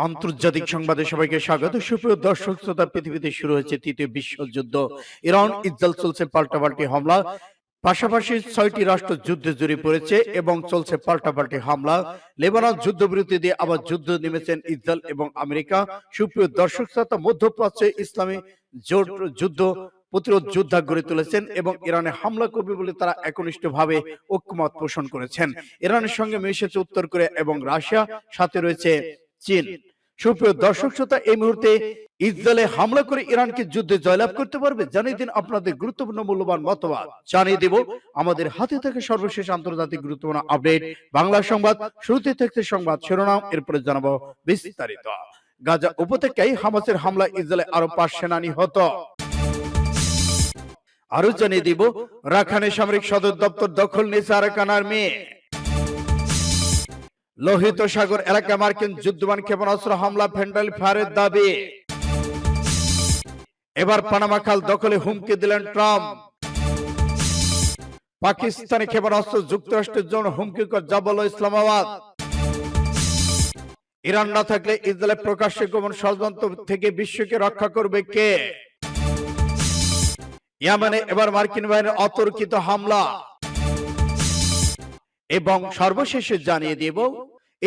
আন্তর্জাতিক সংবাদে সবাইকে স্বাগত। সুপ্রিয় দর্শক শ্রোতা, পৃথিবীতে শুরু হয়েছে তৃতীয় বিশ্বযুদ্ধ। ইরান ইসরায়েল চলছে পাল্টাপাল্টি হামলা, পাশাপাশি 6টি রাষ্ট্র যুদ্ধে জড়িয়ে পড়েছে এবং চলছে পাল্টাপাল্টি হামলা। লেবানন যুদ্ধবিরতি দিয়ে আবার যুদ্ধ নেমেছেন ইসরায়েল এবং আমেরিকা। সুপ্রিয় দর্শক শ্রোতা, মধ্যপ্রাচ্যে ইসলামী জোট যুদ্ধ প্রতিরোধ যোদ্ধা গড়ে তুলেছেন এবং ইরানে হামলা করবে বলে তারা একনিষ্ঠভাবে ঐক্যমত পোষণ করেছেন। ইরানের সঙ্গে মিশেছে উত্তর কোরিয়া এবং রাশিয়া, সাথে রয়েছে চীন। সুপ্রিয় দর্শক শ্রোতা, এই মুহূর্তে ইসরায়েলে হামলা করে ইরানকে যুদ্ধে জয়লাভ করতে পারবে? জানিয়ে দিন আপনাদের গুরুত্বপূর্ণ মূল্যবান মতবাদ। জানিয়ে দেব আমাদের হাতে থেকে সর্বশেষ আন্তর্জাতিক গুরুত্বপূর্ণ আপডেট বাংলা সংবাদ। শুরুতে থাকছে সংবাদ শিরোনাম, এরপরে জানাবো বিস্তারিত। গাজা উপত্যকায় হামাসের হামলায় ইসরায়েলে আরো 5 সেনা নিহত। আরো জানিয়ে দিব রাখাইনে সামরিক সদর দপ্তর দখল নিয়েছে আরাকান আর্মি। লোহিত সাগর এলাকায় মার্কিন যুদ্ধবিমান ক্ষেপণাস্ত্র হামলা, ফ্যান্ডালি ফায়ারের দাবি। এবার পানামা খাল দখলে হুমকি দিলেন ট্রাম্প। পাকিস্তানি ক্ষেপণাস্ত্র যুক্তরাষ্ট্রের জন্য হুমকিকর যা বলল ইসলামাবাদ। ইরান না থাকলে ইসরায়েলের প্রকাশ্যে গোপন ষড়যন্ত্র থেকে বিশ্বকে রক্ষা করবে কে? ইয়েমেনে এবার মার্কিন বাহিনীর অতর্কিত হামলা এবং সর্বশেষে জানিয়ে দেব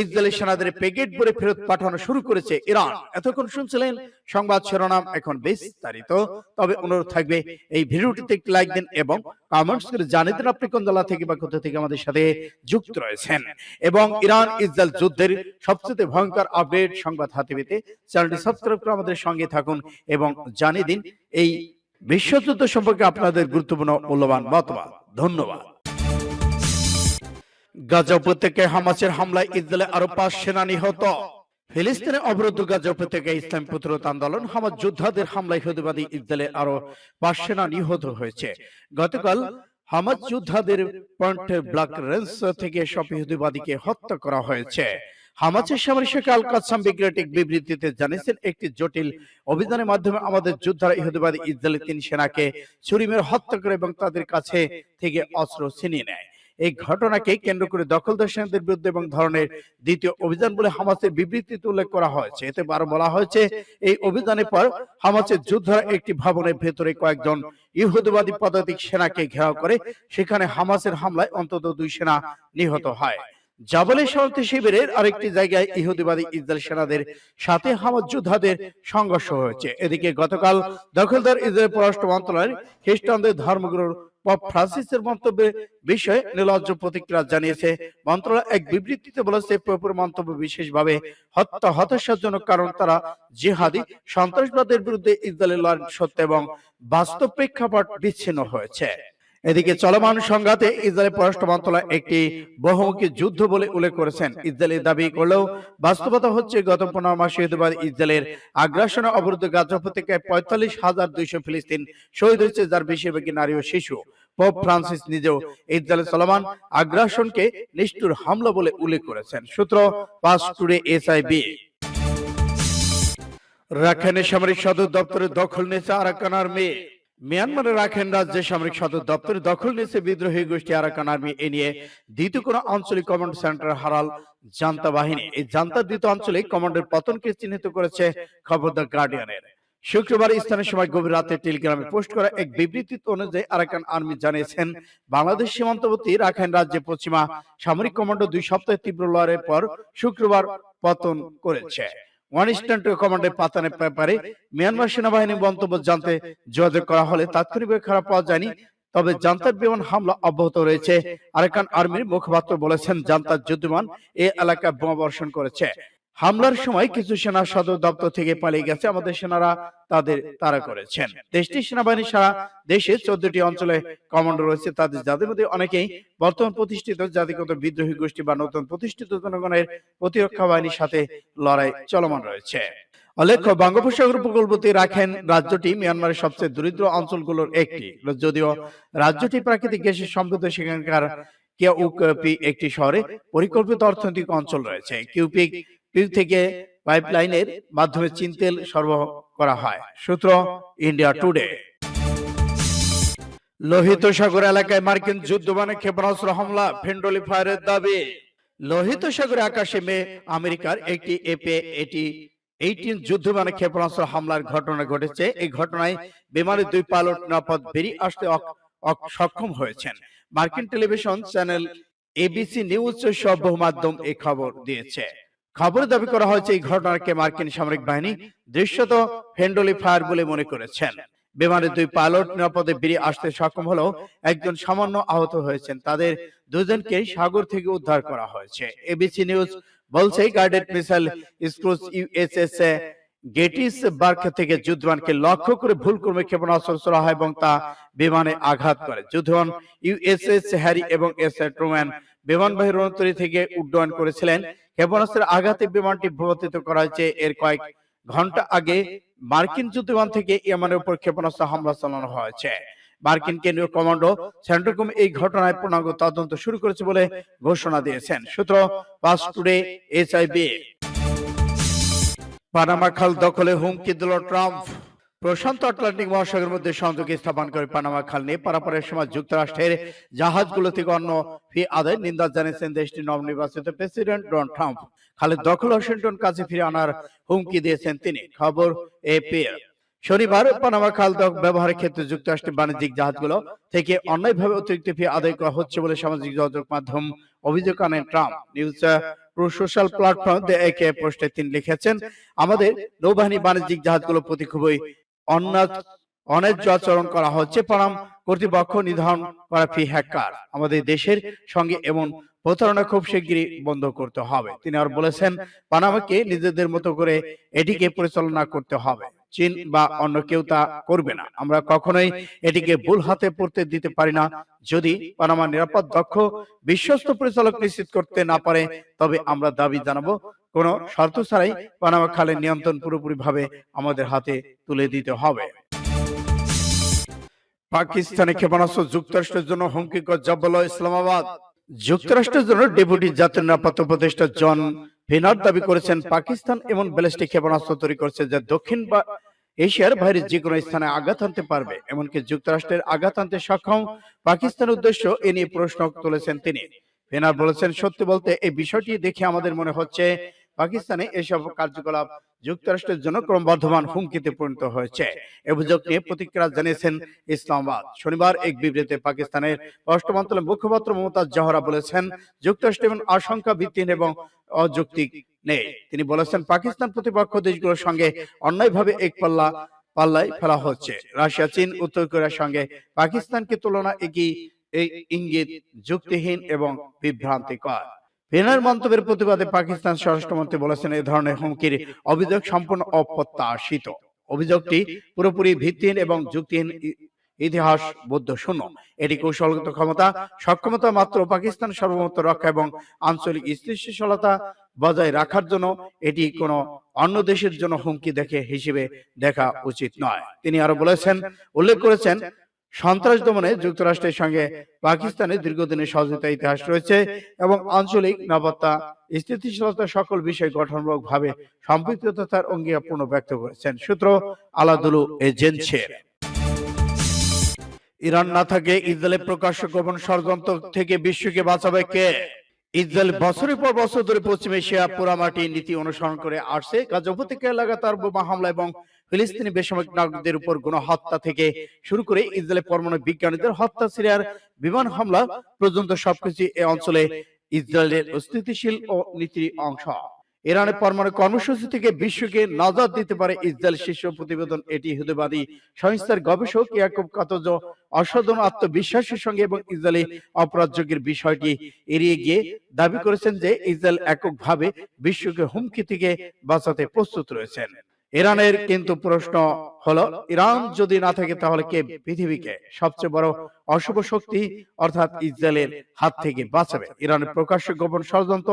ইসরায়েলি সেনাদের পেগেট ভরে ফেরত পাঠানো শুরু করেছে ইরান। এতক্ষণ শুনছিলেন সংবাদ শিরোনাম, এখন বিস্তারিত। তবে অনুরোধ থাকবে এই ভিডিওটিতে একটি লাইক দিন এবং কমেন্টস করে জানিয়ে দিন আপনি কোন জেলা থেকে বা কোথা থেকে আমাদের সাথে যুক্ত রয়েছেন। এবং ইরান ইসরায়েল যুদ্ধের সবচেয়ে ভয়ঙ্কর আপডেট সংবাদ হাতে পেতে চ্যানেলটি সাবস্ক্রাইব করে আমাদের সঙ্গে থাকুন এবং জানিয়ে দিন এই বিশ্বযুদ্ধ সম্পর্কে আপনাদের গুরুত্বপূর্ণ মূল্যবান মতবাদ। ধন্যবাদ। গাজা উপত্যকায় হামাসের হামলায় ইসরায়েলে আরো 5 সেনা নিহত। ফিলিস্তিনে অবরুদ্ধ গাজা উপত্যকায় ইসলাম প্রতিরোধ আন্দোলন হামাস যোদ্ধাদের হামলায় ইহুদিবাদী ইসরায়েলে আরো 5 সেনা নিহত হয়েছে। গতকাল হামাস যোদ্ধাদের পয়েন্ট ব্ল্যাক রেঞ্জ থেকে সব ইহুদিবাদীকে হত্যা করা হয়েছে। হামাসের সামরিক শাখা আল কাসাম বিগ্রেটিক বিবৃতিতে জানিয়েছেন, একটি জটিল অভিযানের মাধ্যমে আমাদের যোদ্ধারা ইহুদিবাদী ইসরায়েলি 3 সেনাকে ছুরি মেরে হত্যা করে এবং তাদের কাছে থেকে অস্ত্র ছিনিয়ে নেয়। এই ঘটনাকে কেন্দ্র করে দখলদার সেনাদের বিরুদ্ধে এবং ধরনের দ্বিতীয় অভিযান বলে হামাসের বিবৃতিতে উল্লেখ করা হয়েছে। এতে আরো বলা হয়েছে, এই অভিযানের পর হামাসের যোদ্ধারা একটি ভবনের ভেতরে কয়েকজন ইহুদিবাদী পদাতিক সেনাকে ঘেরাও করে। সেখানে হামাসের হামলায় অন্তত 2 সেনা নিহত হয়। জাবলে শরণার্থী শিবিরের আরেকটি জায়গায় ইহুদিবাদী ইসরায়েল সেনাদের সাথে হামাস যোদ্ধাদের সংঘর্ষ হয়েছে। এদিকে গতকাল দখলদার ইসরায়েল পররাষ্ট্র মন্ত্রণালয় খ্রিস্টানদের ধর্মগুরুর পপ ফ্রান্সিসের মন্তব্যের বিষয়ে নির্লজ্জ প্রতিক্রিয়া জানিয়েছে। মন্ত্রণালয় এক বিবৃতিতে বলেছে, পুরোপুর মন্তব্য বিশেষভাবে হতাশাজনক, কারণ তারা জিহাদি সন্ত্রাসবাদের বিরুদ্ধে ইসরায়েলের লড়াই সত্য এবং বাস্তব প্রেক্ষাপট বিচ্ছিন্ন হয়েছে। এদিকে চলমান সংঘাতে ইসরায়েলের পররাষ্ট্র মন্ত্রণালয় একটি বহুমুখী যুদ্ধ বলে উল্লেখ করেছেন। ইসরায়েলের দাবি করলেও বাস্তবতা হচ্ছে, গত 15 মাসে ইহুদিবাদী ইসরায়েলের আগ্রাসনে অবরুদ্ধ গাজা উপত্যকায় 45,200 ফিলিস্তিন শহীদ হয়েছে, যার বেশিরভাগই নারী ও শিশু। পোপ ফ্রান্সিস নিজেও ইসরায়েলের চলমান আগ্রাসনকে নিষ্ঠুর হামলা বলে উল্লেখ করেছেন। সূত্র পাস টুডে এসআইবি। রাখাইনের সামরিক সদর দপ্তরের দখল নিয়েছে আরাকান আর্মি। মিয়ানমারের রাখাইন রাজ্যে সামরিক সদর দপ্তরে দখল নিয়েছে বিদ্রোহী গোষ্ঠী আরাকান আর্মি। এ নিয়ে দ্বিতীয় কোন আঞ্চলিক কমান্ড সেন্টার হারাল জান্তা বাহিনী। এই জান্তা দ্বিতীয় আঞ্চলিক কমান্ডের পতনকে চিহ্নিত করেছে খবর দ্য গার্ডিয়ানের। শুক্রবার স্থানীয় সময় গভীর রাতে টেলিগ্রামে পোস্ট করা এক বিবৃতি অনুযায়ী আরাকান আর্মি জানিয়েছেন, বাংলাদেশ সীমান্তবর্তী রাখাইন রাজ্যে পশ্চিমা সামরিক কমান্ডো 2 সপ্তাহের তীব্র লড়াইয়ের পর শুক্রবার পতন করেছে। ওয়ান ইনস্ট্যান্ট কমান্ডের পাতানের ব্যাপারে মিয়ানমার সেনাবাহিনী মন্তব্য জানতে যোগাযোগ করা হলে তাৎক্ষণিকভাবে খারাপ পাওয়া যায়নি। তবে জান্তার বিমান হামলা অব্যাহত রয়েছে। আরাকান আর্মির মুখপাত্র বলেছেন, জান্তার যুদ্ধবিমান এ এলাকায় বোমা বর্ষণ করেছে। হামলার সময় কিছু সেনা সদর দপ্তর থেকে পালিয়ে গেছে। আমাদের সেনারা তাদের তাড়া করেছেন। দেশটির সেনাবাহিনী সারা দেশে 14টি অঞ্চলে কমান্ডো রয়েছে, যাদের মধ্যে অনেকেই বর্তমান প্রতিষ্ঠিত জাতিগত বিদ্রোহী গোষ্ঠী বা নতুন প্রতিষ্ঠিত জনগণের প্রতিরক্ষা বাহিনীর সাথে লড়াই চলমান রয়েছে। উল্লেখ্য, বঙ্গোপসাগর উপকূলবর্তী রাখাইন রাজ্যটি মিয়ানমারের সবচেয়ে দরিদ্র অঞ্চলগুলোর একটি। যদিও রাজ্যটি প্রাকৃতিক গ্যাসের সমৃদ্ধ, সেখানকার কিউপি একটি শহরে পরিকল্পিত অর্থনৈতিক অঞ্চল রয়েছে। কিউপি থেকে পাইপলাইনের মাধ্যমে চীন তেল সরবরাহ করা হয়। সূত্র ইন্ডিয়া টুডে। লোহিত সাগর এলাকায় মার্কিন যুদ্ধবিমানে ক্ষেপণাস্ত্র হামলা, ফ্যান্ডালি ফায়ারের দাবি। লোহিত সাগরে আকাশে আমেরিকার একটি এফএ-18 যুদ্ধবিমান ক্ষেপণাস্ত্র হামলার ঘটনা ঘটেছে। এই ঘটনায় বিমানের 2 পাইলট নিরাপদ বেরিয়ে আসতে সক্ষম হয়েছেন। মার্কিন টেলিভিশন চ্যানেল এবিসি নিউজ সহ বহু মাধ্যম এই খবর দিয়েছে। খবরে দাবি করা হয়েছে এই ঘটনাকে মার্কিন সামরিক বাহিনী দৃশ্যত ফ্রেন্ডলি ফায়ার বলে মনে করেছেন। বিমানের 2 পাইলট নিরাপদে বেরিয়ে আসতে সক্ষম হলেও একজন সামান্য আহত হয়েছেন। তাদের দুজনকে সাগর থেকে উদ্ধার করা হয়েছে। এবিসি নিউজ বলছে guided missile cruise USS Gettysburg থেকে যুদ্ধবিমানকে লক্ষ্য করে ভুলক্রমে ক্ষেপণাস্ত্র ছোড়া হয় এবং তা বিমানে আঘাত করে। যুদ্ধবিমান ইউএসএস হ্যারি এবং এস ট্রুম্যান বিমানবাহী রণতরী থেকে উড্ডয়ন করেছিলেন। ক্ষেপণাস্ত্রের আঘাতে বিমানটি ভূপাতিত করা হয়েছে। এর কয়েক ঘন্টা আগে মার্কিন যুদ্ধবিমান থেকে ইয়েমেনের উপর ক্ষেপণাস্ত্র হামলা চালানো হয়েছে। মার্কিন কেন্দ্রীয় কমান্ডো সেন্ট্রাকম এই ঘটনায় পূর্ণাঙ্গ তদন্ত শুরু করেছে বলে ঘোষণা দিয়েছেন। সূত্র ফাস্ট টুডে এইচআইবি। পানামা খাল দখলে হুমকি দিল ট্রাম্প। প্রশান্ত আটলান্টিক মহাসাগরের মধ্যে সংযোগ স্থাপন করে পানামা খাল নিয়ে পারাপারের সময় যুক্তরাষ্ট্রের জাহাজগুলো থেকে অন্য ফি আদায় নিন্দা জানিয়েছেন দেশটির নবনির্বাচিত প্রেসিডেন্ট ডোনাল্ড ট্রাম্প। খালের দখল ওয়াশিংটন কাছে ফিরে আনার হুমকি দিয়েছেন তিনি। খবর এপি। শনিবার পানামা খাল ব্যবহারের ক্ষেত্রে যুক্তরাষ্ট্রের বাণিজ্যিক জাহাজগুলো থেকে অন্যায়ভাবে অতিরিক্ত ফি আদায় করা হচ্ছে বলে সামাজিক যোগাযোগ মাধ্যম অভিযোগ আনেন ট্রাম্প। নিউজ সোশ্যাল প্ল্যাটফর্ম একে পোস্টে তিনি লিখেছেন, আমাদের নৌবাহিনী বাণিজ্যিক জাহাজগুলো প্রতি খুবই অন্যায্য আচরণ করা হচ্ছে। পানাম কর্তৃপক্ষ নির্ধারণ করা ফি হ্যাকার আমাদের দেশের সঙ্গে এমন প্রতারণা খুব শিগগিরই বন্ধ করতে হবে। তিনি আর বলেছেন, পানামাকে নিজেদের মতো করে এটিকে পরিচালনা করতে হবে। চীন বা অন্য কেউ তা করবে না। আমরা কখনোই এটিকে ভুল হাতে পড়তে দিতে পারি না। যদি পানামা নিরাপদ, দক্ষ, বিশ্বস্ত পরিচালক নিশ্চিত করতে না পারে, তবে আমরা দাবি জানাবো কোনো শর্ত ছাড়াই পানামা খালের নিয়ন্ত্রণ পুরোপুরিভাবে আমাদের হাতে তুলে দিতে হবে। পাকিস্তানে ক্ষেপণাস্ত্র যুক্তরাষ্ট্রের জন্য হুমকিকর জব্বল ইসলামাবাদ। যুক্তরাষ্ট্রের জন্য ডেপুটি জাতীয় নিরাপত্তা উপদেষ্টা জন ফিনার দাবি করেছেন, পাকিস্তান এমন ব্যালিস্টিক ক্ষেপণাস্ত্র তৈরি করছে যা দক্ষিণ বা এশিয়ার বাইরে যে কোনো স্থানে আঘাত আনতে পারবে, এমনকি যুক্তরাষ্ট্রের আঘাত আনতে সক্ষম পাকিস্তানের উদ্দেশ্য এ নিয়ে প্রশ্ন তুলেছেন তিনি। ফিনার বলেছেন, সত্যি বলতে এই বিষয়টি দেখে আমাদের মনে হচ্ছে পাকিস্তানে এসব কার্যকলাপ যুক্তরাষ্ট্রের জন্য ক্রমবর্ধমান হুমকিতে পরিণত হয়েছে। অভিযোগ নিয়ে প্রতিক্রিয়া জানিয়েছেন ইসলামাবাদ। শনিবার এক বিবৃতিতে পাকিস্তানের পররাষ্ট্র মন্ত্রণালয়ের মুখপাত্র মমতাজ জহরা বলেছেন, যুক্তরাষ্ট্র এমন আশঙ্কা ভিত্তিহীন এবং অযৌক্তিক নেই। তিনি বলেছেন, পাকিস্তান প্রতিপক্ষ দেশগুলোর সঙ্গে অন্যায়ভাবে এক পাল্লায় ফেলা হচ্ছে। রাশিয়া, চীন, উত্তর কোরিয়ার সঙ্গে পাকিস্তানকে তুলনা এই ইঙ্গিত যুক্তিহীন এবং বিভ্রান্তিকর। ফিনার মন্তব্যের প্রতিবাদে পাকিস্তান স্বরাষ্ট্রমন্ত্রী বলেছেন, এই ধরনের হুমকির অভিযোগ সম্পূর্ণ অপ্রত্যাশিত। অভিযোগটি পুরোপুরি ভিত্তিহীন এবং যুক্তিহীন, ইতিহাস বৌদ্ধ শূন্য। এটি কৌশলগত ক্ষমতা সক্ষমতা মাত্র। পাকিস্তান সার্বভৌমত্ব রক্ষা এবং আঞ্চলিক স্থিতিশীলতা বজায় রাখার জন্য এটি কোনো অন্য দেশের জন্য হুমকি হিসেবে দেখা উচিত নয়। তিনি আরো উল্লেখ করেছেন, সন্ত্রাস দমনে যুক্তরাষ্ট্রের সঙ্গে পাকিস্তানের দীর্ঘদিনের সহযোগিতা ইতিহাস রয়েছে এবং আঞ্চলিক নিরাপত্তা, স্থিতিশীলতা সকল বিষয় গঠনমূলকভাবে সম্পৃক্ততার অঙ্গীকার ব্যক্ত করেছেন। সূত্র আলাদুলু এজেন্সি। ইরান না থাকে ইসরায়েলের প্রকাশ্য গোপন ষড়যন্ত্র থেকে বিশ্বকে বাঁচাবে কে? ইসরায়েল বছরের পর বছর ধরে পশ্চিম এশিয়া পোড়ামাটি নীতি অনুসরণ করে আসছে। গাজা উপত্যকায় লাগাতার বোমা হামলা এবং ফিলিস্তিনি বেসামরিক নাগরিকদের উপর গণহত্যা থেকে শুরু করে ইসরায়েলের পরমাণু বিজ্ঞানীদের হত্যা, সিরিয়ার বিমান হামলা পর্যন্ত সবকিছু এই অঞ্চলে ইসরায়েলের অস্থিতিশীল ও নীতির অংশ। ইরানের পরমাণু কর্মসূচি থেকে বিশ্বকে নাজাত দিতে পারে ইসরায়েল শীর্ষ প্রতিবেদন। এটি ইহুদিবাদী সংস্থার গবেষক ইয়াকুব কাতজ অসাধারণ আত্মবিশ্বাসের সঙ্গে এবং ইসরায়েলি অপরাধযোগ্যের বিষয়টি এড়িয়ে গিয়ে দাবি করেছেন যে ইসরায়েল এককভাবে বিশ্বকে হুমকি থেকে বাঁচাতে প্রস্তুত রয়েছেন। ইরানের কিন্তু প্রশ্ন হলো, ইরান যদি না থাকে তাহলে কে পৃথিবীকে সবচেয়ে বড় অশুভ শক্তি অর্থাৎ ইসরায়েলের হাত থেকে বাঁচাবে? ইরানের প্রকাশ্য গোপন ষড়যন্ত্র,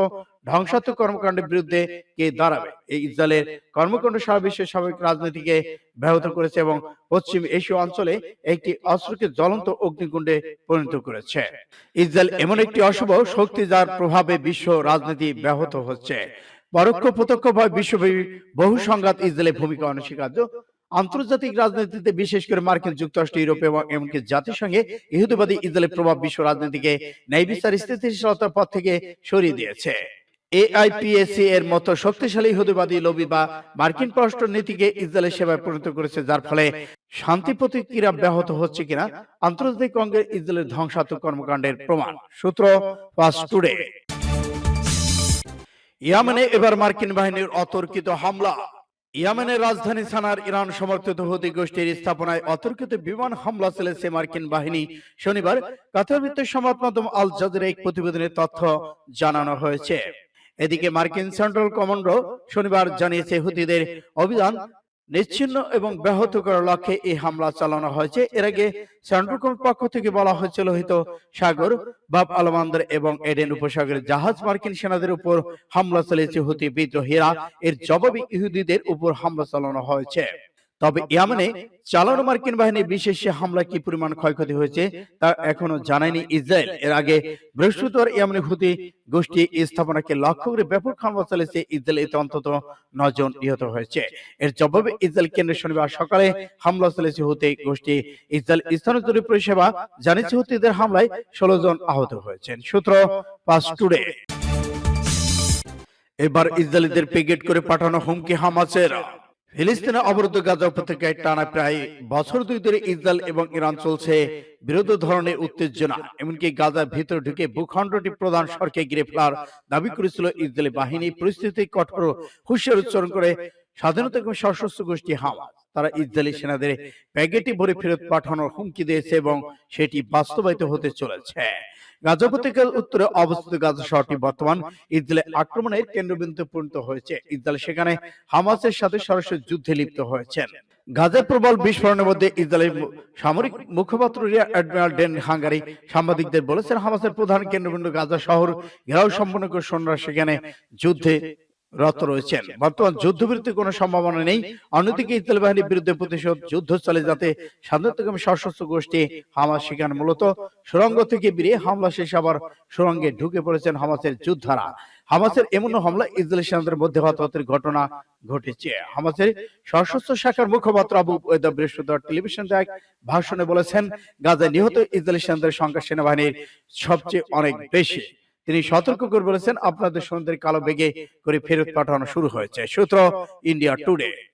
ধ্বংসাত্মক কর্মকাণ্ডের বিরুদ্ধে কে দাঁড়াবে? এই ইসরায়েলের কর্মকাণ্ড সারা বিশ্বের স্বাভাবিক রাজনীতিকে ব্যাহত করেছে এবং পশ্চিম এশীয় অঞ্চলে একটি অস্ত্রকে জ্বলন্ত অগ্নিকুণ্ডে পরিণত করেছে। ইসরায়েল এমন একটি অশুভ শক্তি যার প্রভাবে বিশ্ব রাজনীতি ব্যাহত হচ্ছে। পরোক্ষ প্রত্যক্ষভাবে বিশ্বব্যাপী বহু সংঘাত ইসরায়েলের ভূমিকা অনস্বীকার্য। আন্তর্জাতিক রাজনীতিতে বিশেষ করে মার্কিন যুক্তরাষ্ট্র, ইউরোপ এবং এমনকি জাতিসংঘে ইহুদিবাদী ইসরায়েলের প্রভাব বিশ্ব রাজনীতিকে ন্যায় বিচার স্থিতিশীলতার পথ থেকে সরিয়ে দিয়েছে। এআইপিএসি এর মতো শক্তিশালী ইহুদিবাদী লবি বা মার্কিন পররাষ্ট্র নীতিকে ইসরায়েলের সেবায় পরিণত করেছে, যার ফলে শান্তি প্রতিক্রিয়া ব্যাহত হচ্ছে কিনা আন্তর্জাতিক অঙ্গে ইসরায়েলের ধ্বংসাত্মক কর্মকাণ্ডের প্রমাণ। সূত্র ফাস্ট টুডে। ইয়েমেনে এবার মার্কিন বাহিনীর অতর্কিত হামলা। ইয়েমেনের রাজধানী সানার ইরান সমর্থিত হুতি গোষ্ঠীর স্থাপনায় অতর্কিত বিমান হামলা চালিয়েছে মার্কিন বাহিনী শনিবার। কাতার ভিত্তিক সংবাদ মাধ্যম আল জাজিরা এক প্রতিবেদনে তথ্য জানানো হয়েছে। এদিকে মার্কিন সেন্ট্রাল কমান্ডো শনিবার জানিয়েছে হুতিদের অভিযান নিচ্ছিন্ন এবং ব্যাহত করার লক্ষ্যে এই হামলা চালানো হয়েছে। এর আগে সেন্ট্রাল কমান্ড পক্ষ থেকে বলা হয়েছিল লোহিত সাগর, বাব আল মান্দর এবং এডেন উপসাগরের জাহাজ মার্কিন সেনাদের উপর হামলা চালিয়েছে হুতি বিদ্রোহীরা। এর জবাবে ইহুদিদের উপর হামলা চালানো হয়েছে। তবে ইয়েমেনে চালানো মার্কিন বাহিনীর বিশেষ হামলা কি পরিমাণ ক্ষয়ক্ষতি হয়েছে তা এখনো জানায়নি ইসরায়েল। এর আগে বৃহস্পতিবার ইয়েমেনের হুতি গোষ্ঠী স্থাপনাকে লক্ষ্য করে ব্যাপক হামলা চালিয়েছে ইসরায়েল। এতে অন্তত 9 জন নিহত হয়েছে। এর জবাবে ইসরায়েল কেন্দ্রে শনিবার সকালে হামলা চালিয়েছে হুতি গোষ্ঠী। ইসরায়েল স্থানীয় জরুরি পরিষেবা জানিয়েছে হুতিদের হামলায় 16 জন আহত হয়েছেন। সূত্র ফাস্ট টুডে। এবার ইসরায়েলিদের পিকেট করে পাঠানো হুমকি হামাসের। ফিলিস্তিনের অবরুদ্ধ গাজা উপত্যকায় টানা প্রায় বছর 2 ধরে ইসরায়েল এবং ইরান চলছে বিরোধী ধরনের উত্তেজনা। এমনকি গাজার ভিতরে ঢুকে ভূখণ্ডটি প্রধান সড়কে ঘিরে ফেলার দাবি করেছিল ইসরায়েলি বাহিনী। পরিস্থিতি কঠোর হুঁশিয়ারি উচ্চারণ করে স্বাধীনতা এবং সশস্ত্র গোষ্ঠী হামাস। তারা ইসরায়েলি সেনাদের প্যাকেটে ভরে ফেরত পাঠানোর হুমকি দিয়েছে এবং সেটি বাস্তবায়িত হতে চলেছে। গাজা উপত্যকার উত্তরে অবস্থিত গাজা শহরটি বর্তমান ইসরায়েলের আক্রমণের কেন্দ্রবিন্দুতে পরিণত হয়েছে। ইসরায়েল সেখানে হামাসের সাথে সরাসরি যুদ্ধে লিপ্ত হয়েছেন। গাজার প্রবল বিস্ফোরণের মধ্যে ইসরায়েলের সামরিক মুখপাত্র রিয়ার অ্যাডমিরাল ডেন হাঙ্গারি সাংবাদিকদের বলেছেন, হামাসের প্রধান কেন্দ্রবিন্দু গাজা শহর ঘেরাও সম্পন্ন করে সৈন্যরা সেখানে যুদ্ধে রত রয়েছেন। বর্তমান যুদ্ধবিরতির কোনো সম্ভাবনা নেই। অন্যদিকে ইসরায়েল বাহিনীর বিরুদ্ধে প্রতিশোধ যুদ্ধ চলে যাতে স্বাধীনতাকামী সশস্ত্র গোষ্ঠী হামাস সেখানে মূলত সুড়ঙ্গ থেকে বেরিয়ে হামলা শেষে আবার সুড়ঙ্গে ঢুকে পড়েছেন হামাসের যোদ্ধারা। হামাসের এমন হামলা ইসরায়েলি সেনাদের মধ্যে হতাহতের ঘটনা ঘটেছে। হামাসের সশস্ত্র শাখার মুখপাত্র আবু ওয়েদা বৃহস্পতিবার টেলিভিশনে এক ভাষণে বলেছেন, গাজায় নিহত ইসরায়েলি সেনাদের সংখ্যা সেনাবাহিনীর সবচেয়ে অনেক বেশি। তিনি সতর্ক করে বলেছেন, আপনাদের সন্ধ্যের কালো বেগে করে ফেরত পাঠানো শুরু হয়েছে। সূত্র ইন্ডিয়া টুডে।